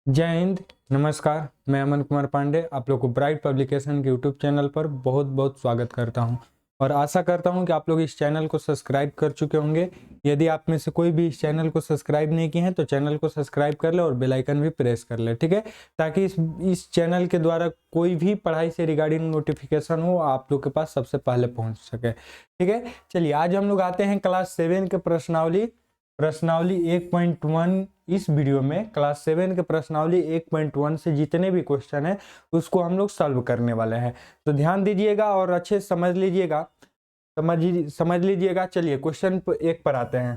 जय हिंद। नमस्कार, मैं अमन कुमार पांडे आप लोग को ब्राइट पब्लिकेशन के यूट्यूब चैनल पर बहुत बहुत स्वागत करता हूं और आशा करता हूं कि आप लोग इस चैनल को सब्सक्राइब कर चुके होंगे। यदि आप में से कोई भी इस चैनल को सब्सक्राइब नहीं किए हैं तो चैनल को सब्सक्राइब कर ले और बेल आइकन भी प्रेस कर ले, ठीक है, ताकि इस चैनल के द्वारा कोई भी पढ़ाई से रिगार्डिंग नोटिफिकेशन हो आप लोग के पास सबसे पहले पहुँच सके, ठीक है। चलिए आज हम लोग आते हैं क्लास 7 के प्रश्नावली 1.1। इस वीडियो में क्लास 7 के प्रश्नावली 1.1 से जितने भी क्वेश्चन है उसको हम लोग सॉल्व करने वाले हैं, तो ध्यान दीजिएगा और अच्छे से समझ लीजिएगा। चलिए क्वेश्चन 1 पर आते हैं।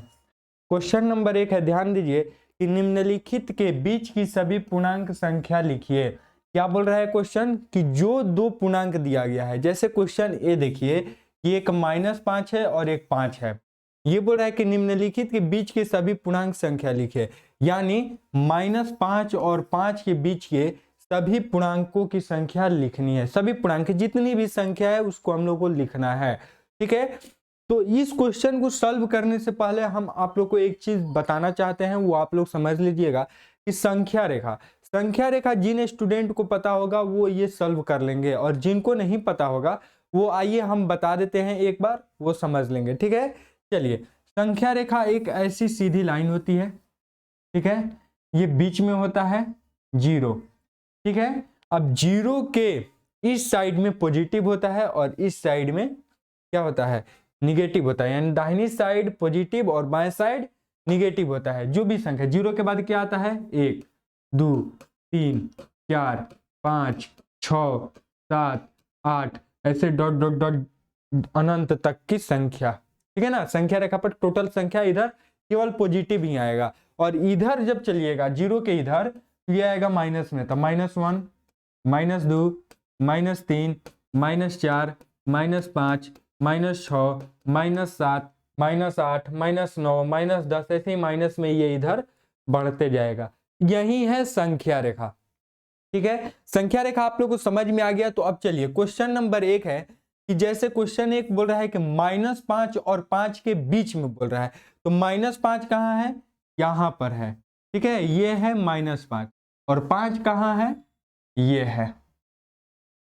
क्वेश्चन नंबर 1 है, ध्यान दीजिए कि निम्नलिखित के बीच की सभी पूर्णांक संख्या लिखिए। क्या बोल रहा है क्वेश्चन कि जो दो पूर्णांक दिया गया है, जैसे क्वेश्चन ए देखिए कि एक -5 है और एक 5 है। ये बोल रहा है कि निम्नलिखित के बीच की सभी पूर्णांक संख्या लिखे, यानी -5 और 5 के बीच के सभी पूर्णांकों की संख्या लिखनी है। सभी पूर्णांक जितनी भी संख्या है उसको हम लोग को लिखना है, ठीक है। तो इस क्वेश्चन को सॉल्व करने से पहले हम आप लोग को एक चीज बताना चाहते हैं, वो आप लोग समझ लीजिएगा कि संख्या रेखा जिन स्टूडेंट को पता होगा वो ये सॉल्व कर लेंगे और जिनको नहीं पता होगा वो आइए हम बता देते हैं, एक बार वो समझ लेंगे, ठीक है। चलिए, संख्या रेखा एक ऐसी सीधी लाइन होती है, ठीक है। ये बीच में होता है 0, ठीक है। अब 0 के इस साइड में पॉजिटिव होता है और इस साइड में क्या होता है, निगेटिव होता है, यानी दाहिनी साइड पॉजिटिव और बाएं साइड निगेटिव होता है। जो भी संख्या 0 के बाद क्या आता है, 1 2 3 4 5 6 7 8 ऐसे डॉट डॉट डॉट अनंत तक की संख्या, ठीक है ना। संख्या रेखा पर टोटल संख्या इधर केवल पॉजिटिव ही आएगा और इधर जब चलिएगा 0 के इधर ये आएगा माइनस में, तो -1 -2 -3 -4 -5 -6 -7 -8 -9 -10 ऐसे ही माइनस में ये इधर बढ़ते जाएगा। यही है संख्या रेखा, ठीक है। संख्या रेखा आप लोग को समझ में आ गया। तो अब चलिए क्वेश्चन नंबर 1 है कि जैसे क्वेश्चन 1 बोल रहा है कि -5 और 5 के बीच में बोल रहा है, तो -5 कहाँ है, यहां पर है, ठीक है। ये है -5 और 5 कहाँ है, ये है,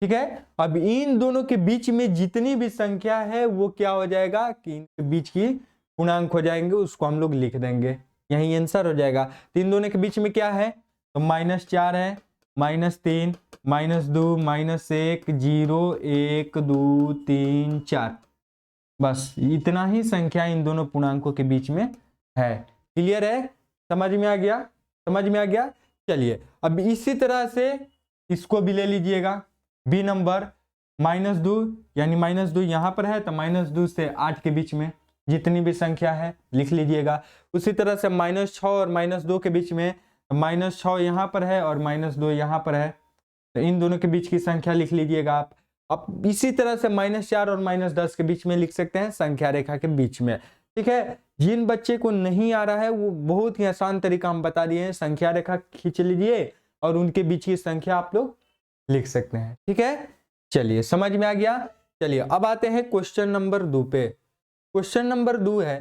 ठीक है। अब इन दोनों के बीच में जितनी भी संख्या है वो क्या हो जाएगा कि इनके बीच की पूर्णांक हो जाएंगे, उसको हम लोग लिख देंगे, यही आंसर हो जाएगा। तो इन दोनों के बीच में क्या है, तो -4 है, -3 -2 -1 0 1 2 3 4, बस इतना ही संख्या इन दोनों पूर्णांकों के बीच में है। क्लियर है, समझ में आ गया। चलिए अब इसी तरह से इसको भी ले लीजिएगा, बी नंबर -2, यानी -2 यहां पर है तो -2 से 8 के बीच में जितनी भी संख्या है लिख लीजिएगा। उसी तरह से -6 और -2 के बीच में, -6 यहां पर है और -2 यहां पर है, तो इन दोनों के बीच की संख्या लिख लीजिएगा आप। अब इसी तरह से -4 और -10 के बीच में लिख सकते हैं, संख्या रेखा के बीच में, ठीक है। जिन बच्चे को नहीं आ रहा है वो बहुत ही आसान तरीका हम बता दिए हैं, संख्या रेखा खींच लीजिए और उनके बीच की संख्या आप लोग लिख सकते हैं, ठीक है। चलिए समझ में आ गया। चलिए अब आते हैं क्वेश्चन नंबर 2 पे। क्वेश्चन नंबर 2 है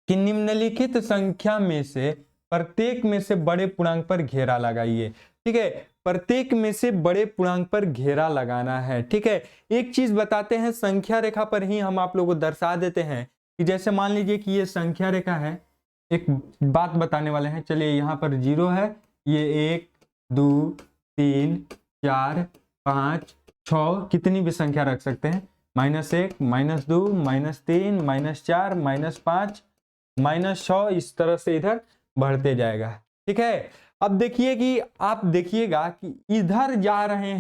कि निम्नलिखित संख्या में से प्रत्येक में से बड़े पूर्णांक पर घेरा लगाइए, ठीक है। प्रत्येक में से बड़े पूर्णांक पर घेरा लगाना है, ठीक है। एक चीज बताते हैं, संख्या रेखा पर ही हम आप लोगों को दर्शा देते हैं कि जैसे मान लीजिए कि ये संख्या रेखा है, एक बात बताने वाले हैं। चलिए यहाँ पर 0 है, ये 1 2 3 4 5 6 कितनी भी संख्या रख सकते हैं, -1 -2 -3 -4 -5 -6 इस तरह से इधर बढ़ते जाएगा, ठीक है। अब देखिए कि आप देखिएगा कि इधर जा रहे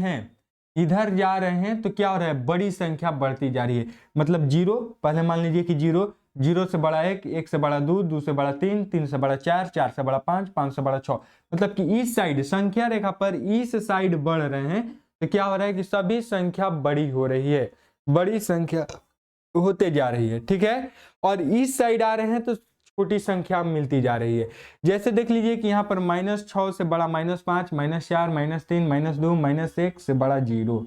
हैं तो क्या हो रहा है, बड़ी संख्या बढ़ती जा रही है। मतलब 0, पहले मान लीजिए कि 0 0 से बड़ा 1 1 से बड़ा 2 2 से बड़ा 3 3 से बड़ा 4 4 से बड़ा 5 5 से बड़ा 6, मतलब कि इस साइड संख्या रेखा पर इस साइड बढ़ रहे हैं, तो क्या हो रहा है कि सभी संख्या बड़ी हो रही है, बड़ी संख्या होते जा रही है, ठीक है। और इस साइड आ रहे हैं तो छोटी संख्या मिलती जा रही है। जैसे देख लीजिए कि यहाँ पर -6 से बड़ा -5 -4 -3 -2 -1 से बड़ा 0।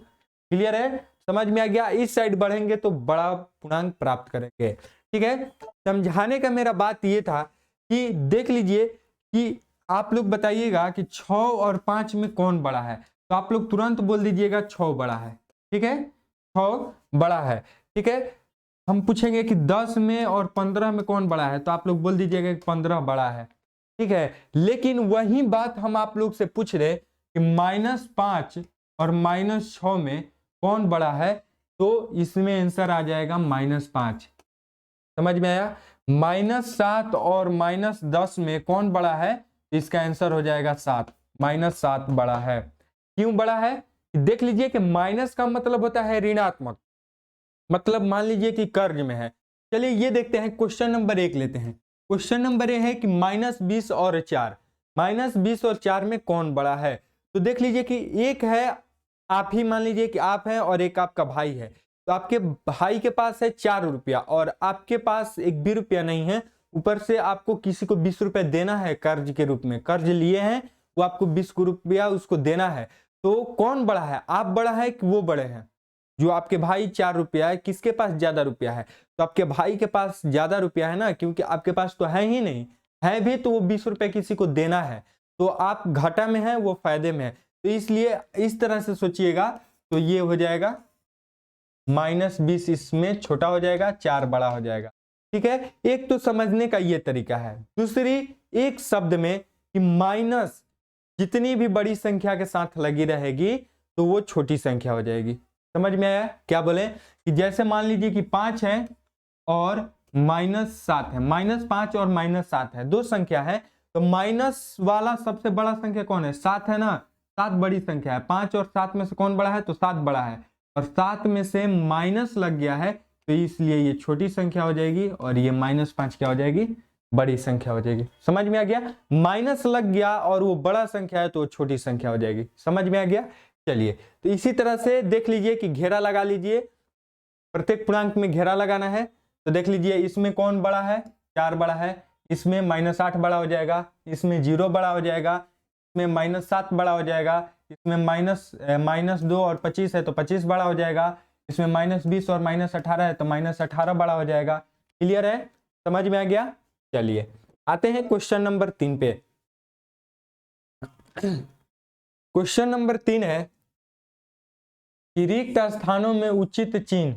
क्लियर है, समझ में आ गया। इस साइड बढ़ेंगे तो बड़ा पूर्णांक प्राप्त करेंगे, ठीक है। समझाने का मेरा बात ये था कि देख लीजिए कि आप लोग बताइएगा कि 6 और 5 में कौन बड़ा है, तो आप लोग तुरंत बोल दीजिएगा 6 बड़ा है। ठीक है, 6 बड़ा है। ठीक है, हम पूछेंगे कि 10 में और 15 में कौन बड़ा है, तो आप लोग बोल दीजिएगा कि 15 बड़ा है। ठीक है, लेकिन वही बात हम आप लोग से पूछ रहे कि -5 और -6 में कौन बड़ा है, तो इसमें आंसर आ जाएगा -5। समझ में आया? -7 और -10 में कौन बड़ा है, इसका आंसर हो जाएगा 7। -7 बड़ा है। क्यों बड़ा है? देख लीजिए कि माइनस का मतलब होता है ऋणात्मक, मतलब मान लीजिए कि कर्ज में है। चलिए ये देखते हैं, क्वेश्चन नंबर 1 लेते हैं। क्वेश्चन नंबर 1 है कि -20 और 4, -20 और 4 में कौन बड़ा है। तो देख लीजिए कि एक है, आप ही मान लीजिए कि आप हैं और एक आपका भाई है। तो आपके भाई के पास है 4 रुपया और आपके पास एक भी रुपया नहीं है, ऊपर से आपको किसी को 20 रुपया देना है कर्ज के रूप में, कर्ज लिए हैं, वो आपको 20 रुपया उसको देना है। तो कौन बड़ा है, आप बड़ा है कि वो बड़े हैं? जो आपके भाई 4 रुपया है, किसके पास ज्यादा रुपया है? तो आपके भाई के पास ज्यादा रुपया है ना, क्योंकि आपके पास तो है ही नहीं, है भी तो वो 20 रुपया किसी को देना है। तो आप घाटा में है, वो फायदे में है। तो इसलिए इस तरह से सोचिएगा, तो ये हो जाएगा -20 इसमें छोटा हो जाएगा, 4 बड़ा हो जाएगा। ठीक है, एक तो समझने का ये तरीका है। दूसरी, एक शब्द में कि माइनस जितनी भी बड़ी संख्या के साथ लगी रहेगी तो वो छोटी संख्या हो जाएगी। समझ में आया? क्या बोले कि जैसे मान लीजिए कि 5 है और -7 है, -5 और -7 है, दो संख्या है। तो माइनस वाला सबसे बड़ा संख्या कौन है? 7 है ना, 7 बड़ी संख्या है। 5 और 7 में से कौन बड़ा है? तो 7 बड़ा है, और 7 में से माइनस लग गया है, तो इसलिए ये छोटी संख्या हो जाएगी और ये -5 क्या हो जाएगी? बड़ी संख्या हो जाएगी। समझ में आ गया? माइनस लग गया और वो बड़ा संख्या है तो वो छोटी संख्या हो जाएगी। समझ में आ गया? चलिए, तो इसी तरह से देख लीजिए कि घेरा लगा लीजिए, प्रत्येक पूर्णांक में घेरा लगाना है। तो देख लीजिए इसमें कौन बड़ा है? 4 बड़ा है। इसमें -8 बड़ा हो जाएगा, इसमें 0 बड़ा हो जाएगा, इसमें -7 बड़ा हो जाएगा, इसमें -2 और 25 है तो 25 बड़ा हो जाएगा, इसमें -20 और -18 है तो -18 बड़ा हो जाएगा। क्लियर है? समझ में आ गया? चलिए आते हैं क्वेश्चन नंबर 3 पे। क्वेश्चन नंबर 3 है कि रिक्त स्थानों में उचित चिन्ह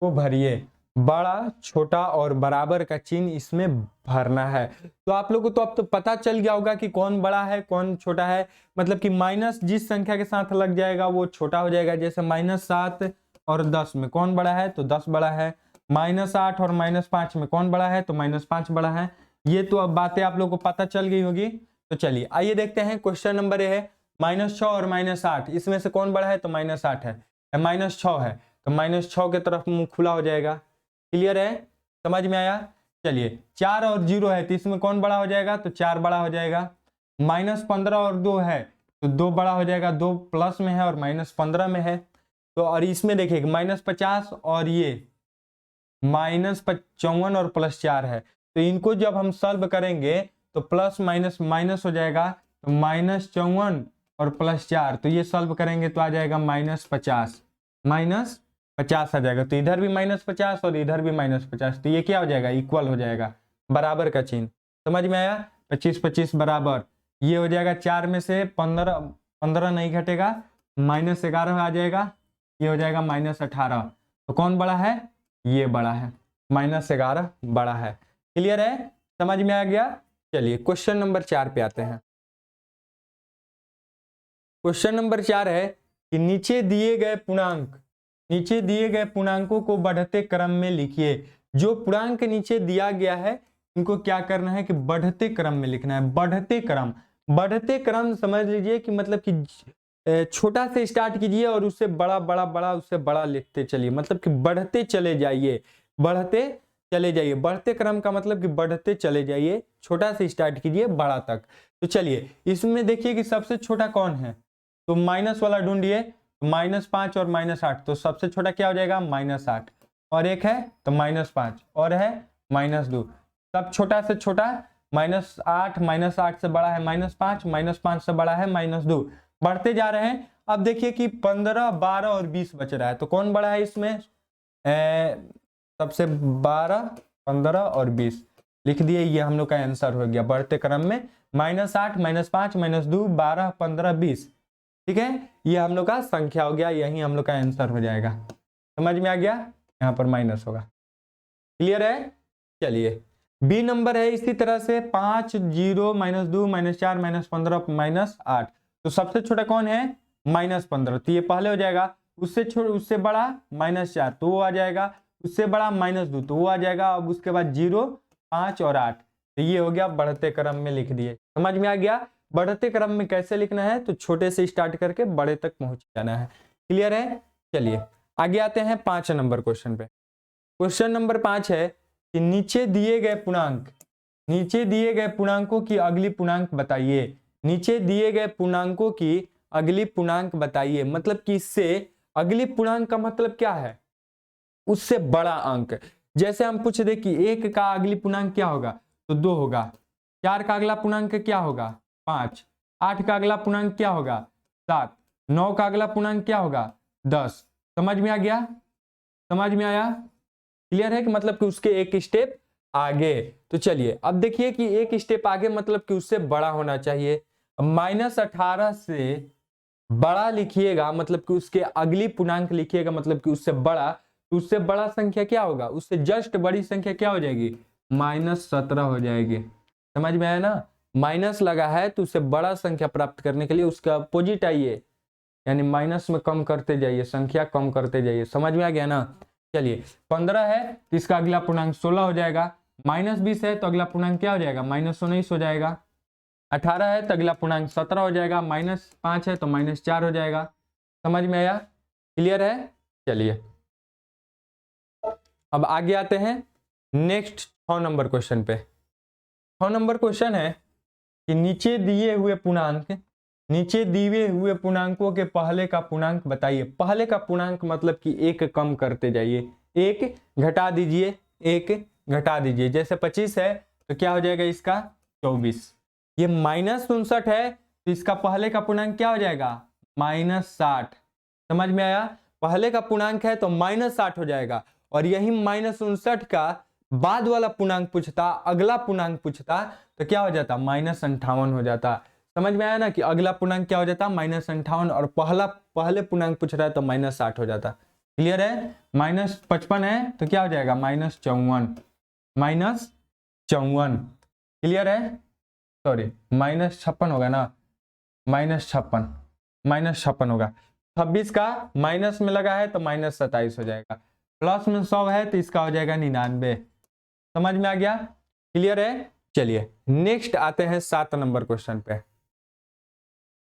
को भरिए। बड़ा, छोटा और बराबर का चिन्ह इसमें भरना है। तो आप लोगों को तो अब तो पता चल गया होगा कि कौन बड़ा है कौन छोटा है। मतलब कि माइनस जिस संख्या के साथ लग जाएगा वो छोटा हो जाएगा। जैसे -7 और 10 में कौन बड़ा है? तो 10 बड़ा है। -8 और -5 में कौन बड़ा है? तो -5 बड़ा है। ये तो अब बातें आप लोगों को पता चल गई होगी। तो चलिए आइए देखते हैं, क्वेश्चन नंबर है -6 और -8, इसमें से कौन बड़ा है? तो -8 है। -6 है तो -6 की तरफ मुंह खुला हो जाएगा। क्लियर है? समझ में आया? चलिए 4 और 0 है तो इसमें कौन बड़ा हो जाएगा? तो 4 बड़ा हो जाएगा। -15 और 2 है तो 2 बड़ा हो जाएगा, 2 प्लस में है और -15 में है। तो और इसमें देखिए -50 और ये -54 और +4 है। तो इनको जब हम सॉल्व करेंगे तो प्लस माइनस माइनस हो जाएगा, तो -54 और +4, तो ये सॉल्व करेंगे तो आ जाएगा -50 आ जाएगा। तो इधर भी -50 और इधर भी -50, तो ये क्या हो जाएगा? इक्वल हो जाएगा, बराबर का चिन्ह। समझ में आया? 25-25 बराबर। ये हो जाएगा 4 में से 15 नहीं घटेगा, -11 आ जाएगा। ये हो जाएगा -18। तो कौन बड़ा है? ये बड़ा है, -11 बड़ा है। क्लियर है? समझ में आ गया? चलिए क्वेश्चन नंबर 4 पे आते हैं। क्वेश्चन नंबर 4 है कि नीचे दिए गए पूर्णांकों को बढ़ते क्रम में लिखिए। जो पूर्णांक नीचे दिया गया है इनको क्या करना है कि बढ़ते क्रम में लिखना है। बढ़ते क्रम समझ लीजिए कि मतलब कि छोटा से स्टार्ट कीजिए और उससे बड़ा बड़ा बड़ा उससे बड़ा लिखते चलिए। मतलब कि बढ़ते चले जाइए। बढ़ते क्रम का मतलब कि बढ़ते चले जाइए, छोटा से स्टार्ट कीजिए बड़ा तक। तो चलिए इसमें देखिए कि सबसे छोटा कौन है, तो माइनस वाला ढूंढिए। -5 और -8, तो सबसे छोटा क्या हो जाएगा? -8। और एक है तो -5 और है -2। सब छोटा से छोटा -8 से बड़ा है -5, -5 से बड़ा है -2। बढ़ते जा रहे हैं। अब देखिए कि 15, 12 और 20 बच रहा है, तो कौन बड़ा है इसमें? सबसे 12, 15 और 20। लिख दिए, ये हम लोग का आंसर हो गया बढ़ते क्रम में -8 -5 -2 12 15 20। ठीक है, ये हम लोग का संख्या हो गया, यही हम लोग का आंसर हो जाएगा। समझ में आ गया, यहाँ पर माइनस होगा। क्लियर है। चलिए बी नंबर है इसी तरह से 5 0 -2 -4 -15 -8। तो सबसे छोटा कौन है -15, तो ये पहले हो जाएगा। उससे बड़ा -4 तो वो आ जाएगा। उससे बड़ा -2 तो वो आ जाएगा। अब उसके बाद 0 5 और 8, तो ये हो गया बढ़ते क्रम में लिख दिए। समझ में आ गया बढ़ते क्रम में कैसे लिखना है, तो छोटे से स्टार्ट करके बड़े तक पहुंच जाना है। क्लियर है। चलिए आगे आते हैं 5 नंबर क्वेश्चन पे। क्वेश्चन नंबर 5 है कि नीचे दिए गए पूर्णांकों की अगली पूर्णांक बताइए। नीचे दिए गए पूर्णांकों की अगली पूर्णांक बताइए, मतलब कि इससे अगली पूर्णांक का मतलब क्या है, उससे बड़ा अंक। जैसे हम पूछ दे कि 1 का अगली पूर्णांक क्या होगा, तो 2 होगा। 4 का अगला पूर्णांक क्या होगा 5। 8 का अगला पूर्णांक क्या होगा 7। 9 का अगला पूर्णांक क्या होगा 10। समझ में आ गया, समझ में आया। क्लियर है कि मतलब कि उसके एक स्टेप आगे। तो चलिए अब देखिए कि एक स्टेप आगे मतलब कि उससे बड़ा होना चाहिए। -18 से बड़ा लिखिएगा, मतलब कि उसके अगली पूर्णांक लिखिएगा, मतलब कि उससे बड़ा। तो उससे बड़ा संख्या क्या होगा, उससे जस्ट बड़ी संख्या क्या हो जाएगी -17 हो जाएगी। समझ में आया ना, माइनस लगा है तो उससे बड़ा संख्या प्राप्त करने के लिए उसका अपोजिट आइए, यानी माइनस में कम करते जाइए, संख्या कम करते जाइए। समझ में आ गया ना। चलिए 15 है तो इसका अगला पूर्णांक 16 हो जाएगा। -20 है तो अगला पूर्णांक क्या हो जाएगा -19 हो जाएगा। 18 है तो अगला पूर्णांक 17 हो जाएगा। -5 है तो -4 हो जाएगा। समझ में आया, क्लियर है। चलिए अब आगे आते हैं नेक्स्ट 6 नंबर क्वेश्चन पे। 6 नंबर क्वेश्चन है कि नीचे दिए हुए पूर्णांकों के पहले का पूर्णांक बताइए। पहले का पूर्णांक मतलब कि एक कम करते जाइए, एक घटा दीजिए, एक घटा दीजिए। जैसे 25 है तो क्या हो जाएगा इसका 24। ये -59 है तो इसका पहले का पूर्णांक क्या हो जाएगा -60। समझ में आया, पहले का पूर्णांक है तो -60 हो जाएगा। और यही -59 का बाद वाला पूर्णांक पूछता, अगला पूर्णांक पूछता तो क्या हो जाता -58 हो जाता। समझ में आया ना कि अगला पूर्णांक क्या हो जाता -58 और पहले पूर्णांक पूछ रहा है तो -60 हो जाता। क्लियर है। -55 है तो क्या हो जाएगा -54। क्लियर है, सॉरी -56 होगा ना, -56 होगा। 26 का माइनस में लगा है तो -27 हो जाएगा। प्लस में 100 है तो इसका हो जाएगा 99। समझ में आ गया, क्लियर है। चलिए नेक्स्ट आते हैं 7 नंबर क्वेश्चन पे।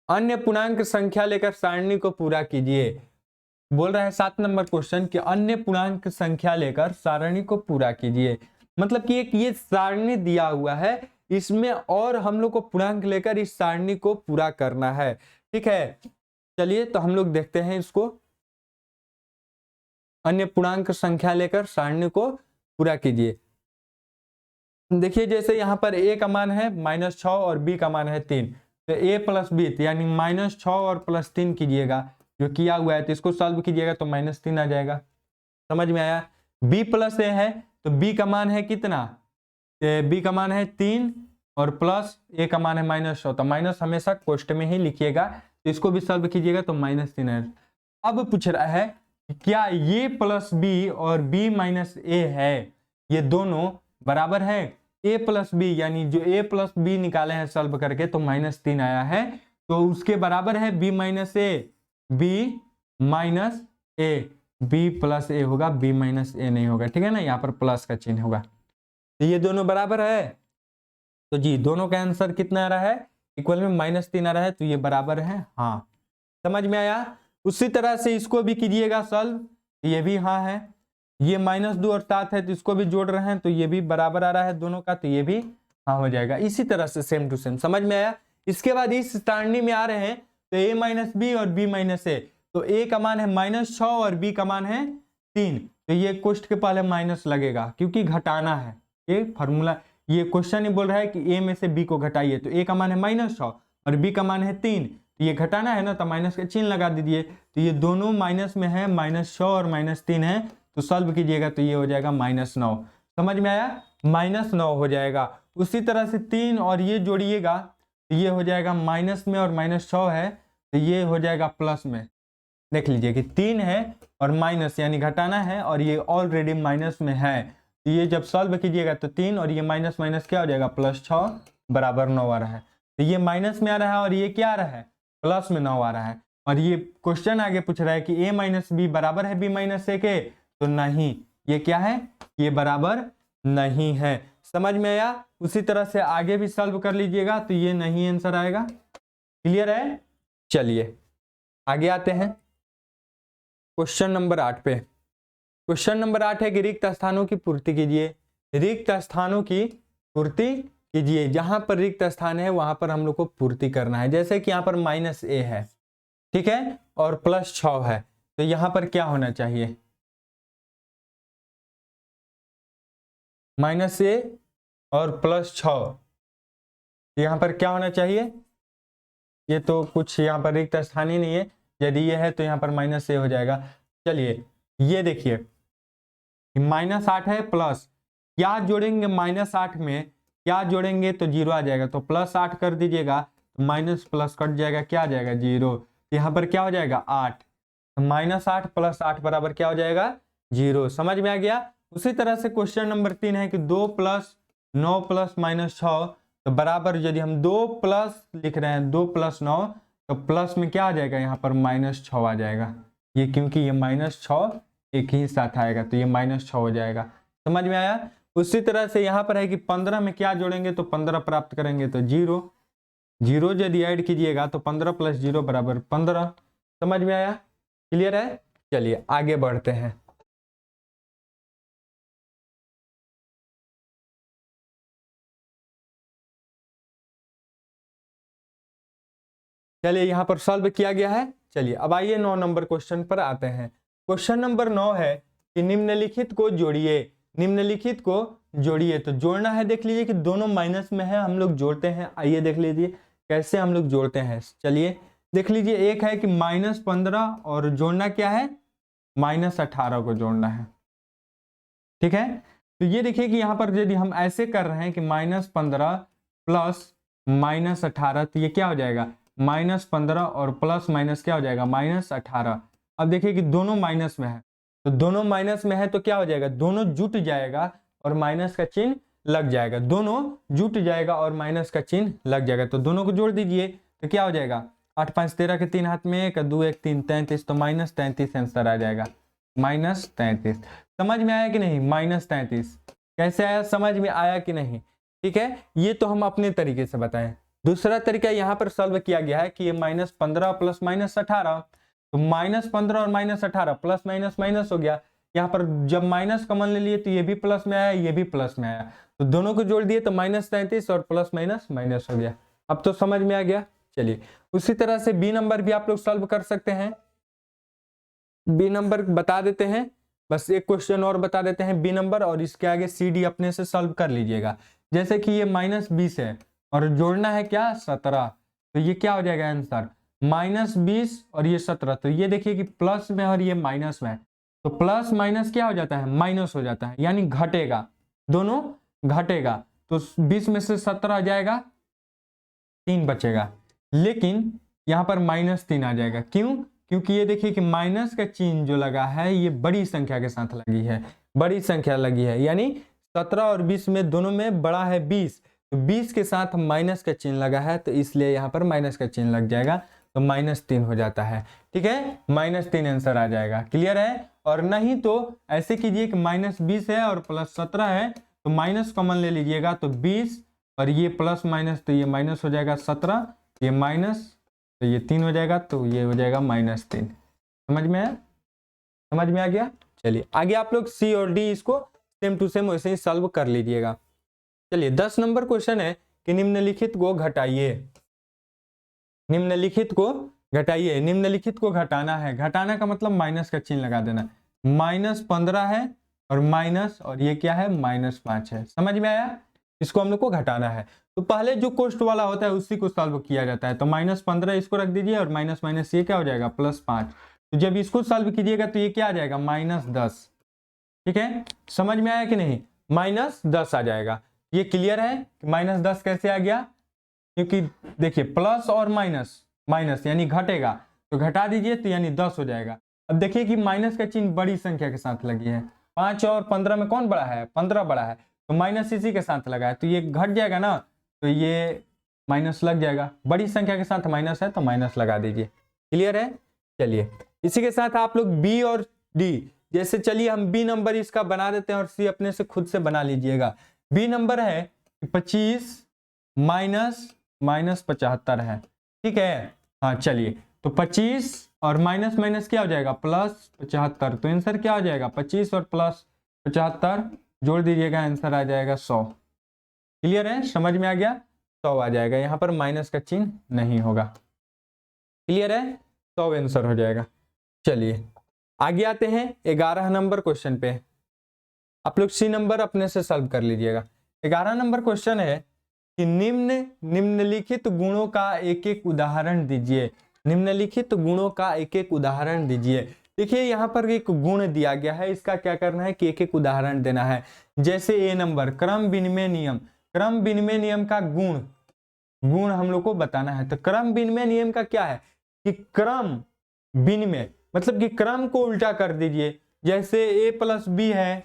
अन्य पूर्णांक संख्या लेकर सारणी को पूरा कीजिए। बोल रहा है 7 नंबर क्वेश्चन कि अन्य पूर्णांक संख्या लेकर सारणी को पूरा कीजिए। मतलब कि एक ये सारणी दिया हुआ है, इसमें और हम लोग को पूर्णांक लेकर इस सारणी को पूरा करना है। ठीक है, चलिए तो हम लोग देखते हैं इसको। अन्य पूर्णांक संख्या लेकर सारणी को पूरा कीजिए। देखिए जैसे यहाँ पर a का मान है -6 और b का मान है 3, तो a + b यानी -6 और +3 कीजिएगा, जो किया हुआ है तो इसको सॉल्व कीजिएगा तो -3 आ जाएगा। समझ में आया। b + a है तो b का मान है कितना, b का मान है 3 और प्लस a का मान है -6, तो माइनस हमेशा कोष्ट में ही लिखिएगा, तो इसको भी सॉल्व कीजिएगा तो -3 है। अब पूछ रहा है क्या ये + b और b - a है, ये दोनों बराबर है। a + b यानी जो a + b निकाले हैं सॉल्व करके तो -3 आया है, तो उसके बराबर है b - a, b + a होगा, b - a नहीं होगा। ठीक है ना, यहाँ पर प्लस का चिन्ह होगा। तो ये दोनों बराबर है, तो जी दोनों का आंसर कितना आ रहा है, इक्वल में -3 आ रहा है, तो ये बराबर है। हाँ, समझ में आया। उसी तरह से इसको भी कीजिएगा सॉल्व, ये भी हाँ है। ये -2 और 7 है तो इसको भी जोड़ रहे हैं तो ये भी बराबर आ रहा है दोनों का, तो ये भी हाँ हो जाएगा। इसी तरह से सेम टू सेम, समझ में आया। इसके बाद इस सारणी में आ रहे हैं तो a - b और b - a, तो a का मान है -6 और b का मान है 3, तो ये कोष्ठ के पहले माइनस लगेगा क्योंकि घटाना है। ये फॉर्मूला, ये क्वेश्चन ही बोल रहा है कि a में से b को घटाइए, तो a का मान है -6 और b का मान है 3, तो ये घटाना है ना, तो माइनस का चिन्ह लगा दीजिए। तो ये दोनों माइनस में है, -6 और -3 है, तो सॉल्व कीजिएगा तो ये हो जाएगा -9। समझ में आया, -9 हो जाएगा। उसी तरह से 3 और ये जोड़िएगा तो ये हो जाएगा माइनस में, और -6 है तो ये हो जाएगा प्लस में। देख लीजिए कि 3 है और माइनस यानी घटाना है, और ये ऑलरेडी माइनस में है, तो ये जब सॉल्व कीजिएगा तो 3 और ये माइनस माइनस क्या हो जाएगा, +6 बराबर 9 आ रहा है। तो ये माइनस में आ रहा है और ये क्या आ रहा है, प्लस में 9 आ रहा है। और ये क्वेश्चन आगे पूछ रहा है कि a - b बराबर है b - a के, तो नहीं, ये क्या है, ये बराबर नहीं है। समझ में आया। उसी तरह से आगे भी सॉल्व कर लीजिएगा तो ये नहीं आंसर आएगा। क्लियर है। चलिए आगे आते हैं क्वेश्चन नंबर 8 पे। क्वेश्चन नंबर 8 है कि रिक्त स्थानों की पूर्ति कीजिए। रिक्त स्थानों की पूर्ति कीजिए। जहां पर रिक्त स्थान है वहां पर हम लोग को पूर्ति करना है। जैसे कि यहाँ पर -a है, ठीक है, और +6 है, तो यहां पर क्या होना चाहिए, -a और +6, यहां पर क्या होना चाहिए, ये तो कुछ यहाँ पर रिक्त स्थान ही नहीं है, यदि ये है तो यहाँ पर -a हो जाएगा। चलिए ये देखिए -8 है प्लस, क्या जोड़ेंगे -8 में, क्या जोड़ेंगे तो 0 आ जाएगा, तो +8 कर दीजिएगा तो माइनस प्लस कट जाएगा, क्या आ जाएगा 0, यहाँ पर क्या हो जाएगा 8, तो -8 + 8 बराबर क्या हो जाएगा 0। समझ में आ गया। उसी तरह से क्वेश्चन नंबर 3 है कि 2 + 9 + -6, तो बराबर यदि हम 2 प्लस लिख रहे हैं 2 + 9, तो प्लस में क्या आ जाएगा, यहाँ पर -6 आ जाएगा, ये क्योंकि ये -6 एक ही साथ आएगा तो ये -6 हो जाएगा। समझ में आया। उसी तरह से यहाँ पर है कि 15 में क्या जोड़ेंगे तो 15 प्राप्त करेंगे, तो 0 0 यदि ऐड कीजिएगा तो 15 + 0 बराबर 15। समझ में आया। क्लियर है। चलिए आगे बढ़ते हैं। चलिए यहाँ पर सॉल्व किया गया है। चलिए अब आइए 9 नंबर क्वेश्चन पर आते हैं। क्वेश्चन नंबर 9 है कि निम्नलिखित को जोड़िए। निम्नलिखित को जोड़िए, तो जोड़ना है, देख लीजिए कि दोनों माइनस में है, हम लोग जोड़ते हैं। आइए देख लीजिए कैसे हम लोग जोड़ते हैं। चलिए देख लीजिए, एक है कि -15 और जोड़ना क्या है, -18 को जोड़ना है, ठीक है। तो ये देखिए कि यहाँ पर यदि हम ऐसे कर रहे हैं कि -15 प्लस -18, तो ये क्या हो जाएगा -15 और प्लस माइनस क्या हो जाएगा -18। अब देखिए कि दोनों माइनस में है, तो दोनों माइनस में है तो क्या हो जाएगा, दोनों जुट जाएगा और माइनस का चिन्ह लग जाएगा, दोनों जुट जाएगा और माइनस का चिन्ह लग जाएगा। तो दोनों को जोड़ दीजिए तो क्या हो जाएगा, 8 5 13 के 3 हाथ में 1, 2 1 3 33, तो -33 आंसर आ जाएगा, -33। समझ में आया कि नहीं, -33 कैसे आया, समझ में आया कि नहीं। ठीक है, ये तो हम अपने तरीके से बताएं। दूसरा तरीका यहाँ पर सॉल्व किया गया है कि ये -15 प्लस -18, तो -15 और -18 प्लस माइनस माइनस हो गया। यहाँ पर जब माइनस कॉमन ले लिए तो ये भी प्लस में आया, ये भी प्लस में आया, तो दोनों को जोड़ दिए तो -33 और प्लस माइनस माइनस हो गया। अब तो समझ में आ गया। चलिए उसी तरह से बी नंबर भी आप लोग सॉल्व कर सकते हैं। बी नंबर बता देते हैं, बस एक क्वेश्चन और बता देते हैं बी नंबर, और इसके आगे सी डी अपने से सॉल्व कर लीजिएगा। जैसे कि ये -20 है और जोड़ना है क्या 17, तो ये क्या हो जाएगा आंसर -20 और ये 17, तो ये देखिए कि प्लस में और ये माइनस में है, तो प्लस माइनस क्या हो जाता है, माइनस हो जाता है, यानी घटेगा, दोनों घटेगा। तो 20 में से 17 आ जाएगा, 3 बचेगा, लेकिन यहाँ पर -3 आ जाएगा। क्यों, क्योंकि ये देखिए कि माइनस का चिन्ह जो लगा है ये बड़ी संख्या के साथ लगी है, बड़ी संख्या लगी है, यानी 17 और 20 में दोनों में बड़ा है 20, तो 20 के साथ माइनस का चिन्ह लगा है, तो इसलिए यहाँ पर माइनस का चिन्ह लग जाएगा, तो -3 हो जाता है। ठीक है, -3 आंसर आ जाएगा। क्लियर है। और नहीं तो ऐसे कीजिए कि -20 है और +17 है, तो माइनस कॉमन ले लीजिएगा, तो 20 और ये प्लस माइनस, तो ये माइनस हो जाएगा 17, ये माइनस, तो ये 3 हो जाएगा, तो ये हो जाएगा -3। समझ में आया, समझ में आ गया। चलिए आगे आप लोग सी और डी इसको सेम टू सेम वैसे ही सॉल्व कर लीजिएगा। चलिए 10 नंबर क्वेश्चन है कि निम्नलिखित को घटाइए। निम्नलिखित को घटाइए, निम्नलिखित को घटाना है, घटाना का मतलब माइनस का चिन्ह लगा देना। -15 है और माइनस, और ये क्या है -5 है। समझ में आया, इसको हम लोग को घटाना है। तो पहले जो कोष्ट वाला होता है उसी को सॉल्व किया जाता है, तो -15 इसको रख दीजिए और माइनस माइनस ये क्या हो जाएगा +5, तो जब इसको सॉल्व कीजिएगा तो ये क्या आ जाएगा -10। ठीक है, समझ में आया कि नहीं, -10 आ जाएगा। ये क्लियर है कि -10 कैसे आ गया, क्योंकि देखिए प्लस और माइनस, माइनस यानी घटेगा तो घटा दीजिए तो यानी 10 हो जाएगा। अब देखिए कि माइनस का चिन्ह बड़ी संख्या के साथ लगी है, 5 और 15 में कौन बड़ा है, 15 बड़ा है, तो माइनस इसी के साथ लगा है तो ये घट जाएगा ना, तो ये माइनस लग जाएगा, बड़ी संख्या के साथ माइनस है तो माइनस लगा दीजिए। क्लियर है। चलिए इसी के साथ आप लोग बी और डी, जैसे चलिए हम बी नंबर इसका बना देते हैं और सी अपने से खुद से बना लीजिएगा। बी नंबर है 25 माइनस 75 है, ठीक है। हाँ चलिए तो 25 और माइनस माइनस क्या हो जाएगा, प्लस 75, तो आंसर क्या हो जाएगा 25 और प्लस 75 जोड़ दीजिएगा, आंसर आ जाएगा 100। क्लियर है, समझ में आ गया, 100 आ जाएगा, यहाँ पर माइनस का चिन्ह नहीं होगा। क्लियर है, 100 आंसर हो जाएगा। चलिए आगे आते हैं 11 नंबर क्वेश्चन पे। आप लोग सी नंबर अपने से सॉल्व कर लीजिएगा। 11 नंबर क्वेश्चन है कि निम्नलिखित गुणों का एक एक उदाहरण दीजिए। निम्नलिखित गुणों का एक एक उदाहरण दीजिए। देखिए यहाँ पर एक गुण दिया गया है, इसका क्या करना है कि एक एक उदाहरण देना है। जैसे ए नंबर क्रम विनिमय नियम, क्रम विनिमय नियम का गुण हम लोग को बताना है। तो क्रम विनिमय नियम का क्या है कि क्रम विनिमय मतलब कि क्रम को उल्टा कर दीजिए। जैसे a प्लस बी है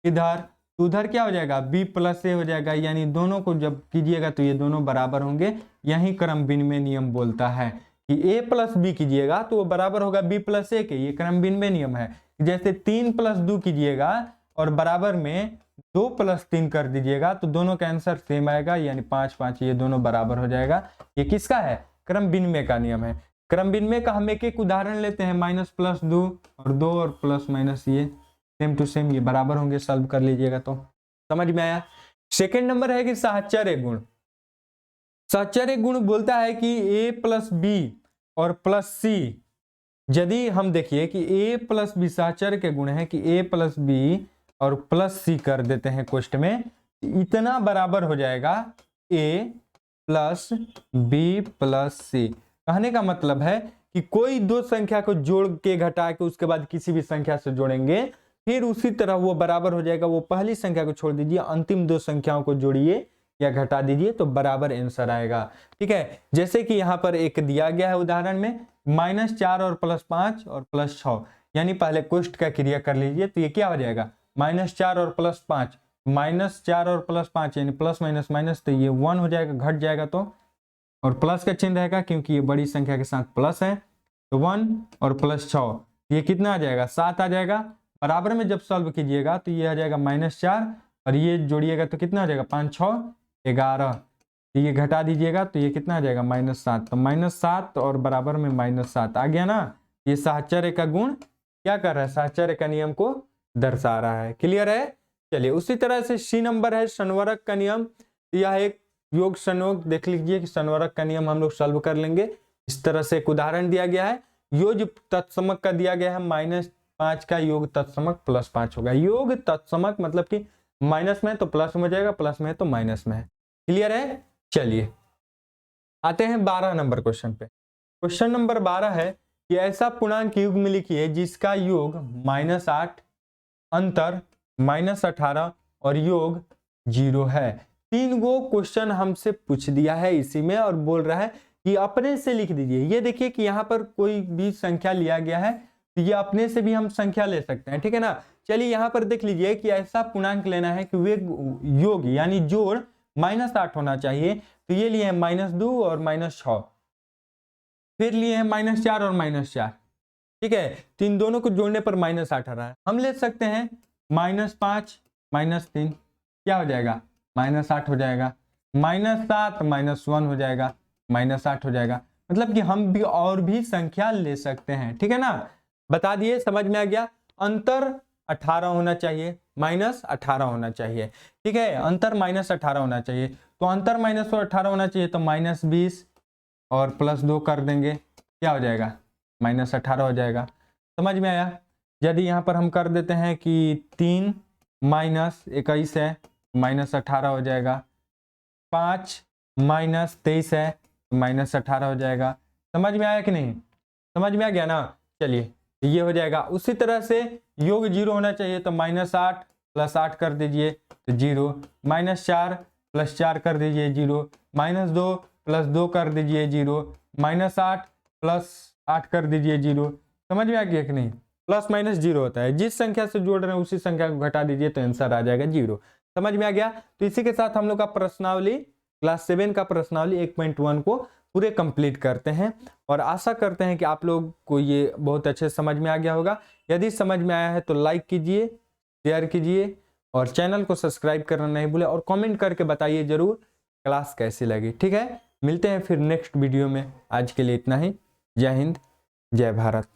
इधर, तो उधर क्या हो जाएगा b प्लस ए हो जाएगा, यानी दोनों को जब कीजिएगा तो ये दोनों बराबर होंगे। यही क्रम विनिमय नियम बोलता है कि a प्लस बी कीजिएगा तो वो बराबर होगा b प्लस ए के, ये क्रम विनिमय नियम है। जैसे 3 प्लस 2 कीजिएगा और बराबर में 2 प्लस 3 कर दीजिएगा तो दोनों का आंसर सेम आएगा, यानी 5 5, ये दोनों बराबर हो जाएगा। ये किसका है, क्रम विनिमय का नियम है। क्रम विनिमय का हम एक एक उदाहरण लेते हैं, माइनस प्लस 2 और 2 और प्लस माइनस, ये सेम टू सेम ये बराबर होंगे, सॉल्व कर लीजिएगा तो समझ में आया। सेकंड नंबर है कि साहचर्य गुण। साहचर्य गुण बोलता है कि a प्लस बी और प्लस सी, यदि हम देखिए कि a प्लस बी साहचर्य के गुण है कि a प्लस बी और प्लस सी कर देते हैं क्वेश्चन में, इतना बराबर हो जाएगा a प्लस बी प्लस सी। कहने का मतलब है कि कोई दो संख्या को जोड़ के घटा के उसके बाद किसी भी संख्या से जोड़ेंगे, फिर उसी तरह वो बराबर हो जाएगा। वो पहली संख्या को छोड़ दीजिए, अंतिम दो संख्याओं को जोड़िए या घटा दीजिए तो बराबर आंसर आएगा। ठीक है, जैसे कि यहाँ पर एक दिया गया है उदाहरण में -4 और +5 और +6, यानी पहले कोष्ठ का क्रिया कर लीजिए तो ये क्या हो जाएगा -4 और +5, -4 और +5 यानी प्लस माइनस माइनस, तो ये 1 हो जाएगा, घट जाएगा तो, और प्लस का चिन्ह रहेगा क्योंकि ये बड़ी संख्या के साथ प्लस है, तो 1 और +6 ये कितना आ जाएगा 7 आ जाएगा। बराबर में जब सॉल्व कीजिएगा तो ये आ जाएगा -4 और ये जोड़िएगा तो कितना आ जाएगा 5 6 11, ये घटा दीजिएगा तो ये कितना आ जाएगा -7, तो -7 और बराबर में -7 आ गया ना। ये साहचर्य का गुण क्या कर रहा है, साहचर्य का नियम को दर्शा रहा है। क्लियर है। चलिए उसी तरह से सी नंबर है संवरक का नियम। यह एक योग संयोग देख लीजिए कि संवरक का नियम हम लोग सॉल्व कर लेंगे। इस तरह से एक उदाहरण दिया गया है, योग तत्समक का दिया गया है, -5 का योग तत्समक +5 होगा। योग तत्समक मतलब कि माइनस में है तो प्लस में हो जाएगा, प्लस में है तो माइनस में है। क्लियर है। चलिए आते हैं 12 नंबर क्वेश्चन पे। क्वेश्चन नंबर 12 है कि ऐसा पूर्णांक युग्म लिखिए जिसका योग -8, अंतर -18 और योग 0 है। 3 गो क्वेश्चन हमसे पूछ दिया है इसी में और बोल रहा है कि अपने से लिख दीजिए। ये देखिए कि यहाँ पर कोई भी संख्या लिया गया है तो ये अपने से भी हम संख्या ले सकते हैं, ठीक है ना। चलिए यहाँ पर देख लीजिए कि ऐसा पूर्णांक लेना है कि वे योग यानी जोड़ -8 होना चाहिए, तो ये लिए हैं -2 और -6, फिर लिए हैं -4 और -4, ठीक है। तो इन दोनों को जोड़ने पर -8 आ रहा है। हम ले सकते हैं -5 -3, क्या हो जाएगा -8 हो जाएगा, -7 -1 हो जाएगा, -8 हो जाएगा। मतलब कि हम भी और भी संख्या ले सकते हैं, ठीक है ना। बता दिए, समझ में आ गया। अंतर 18 होना चाहिए, -18 होना चाहिए, ठीक है। अंतर -18 होना चाहिए, तो अंतर -18 होना चाहिए तो -20 और +2 कर देंगे, क्या हो जाएगा -18 हो जाएगा। समझ में आया। यदि यहाँ पर हम कर देते हैं कि 3 -21 है -18 हो जाएगा, 5 -23 है -18 हो जाएगा। समझ में आया कि नहीं, समझ में आ गया ना। चलिए ये हो जाएगा। उसी तरह से योग 0 होना चाहिए तो -8 प्लस 8 कर दीजिए तो 0, -4 प्लस 4 कर दीजिए 0, -2 प्लस 2 कर दीजिए 0, -8 प्लस 8 कर दीजिए 0। समझ में आ गया कि नहीं? प्लस माइनस 0 होता है, जिस संख्या से जोड़ रहे हैं उसी संख्या को घटा दीजिए तो आंसर आ जाएगा 0। समझ में आ गया? तो इसी के साथ हम लोग का प्रश्नावली क्लास 7 का प्रश्नावली 1.1 को पूरे कंप्लीट करते हैं और आशा करते हैं कि आप लोग को ये बहुत अच्छे समझ में आ गया होगा। यदि समझ में आया है तो लाइक कीजिए, शेयर कीजिए और चैनल को सब्सक्राइब करना नहीं भूलें और कमेंट करके बताइए जरूर क्लास कैसी लगी। ठीक है, मिलते हैं फिर नेक्स्ट वीडियो में। आज के लिए इतना ही। जय हिंद, जय भारत।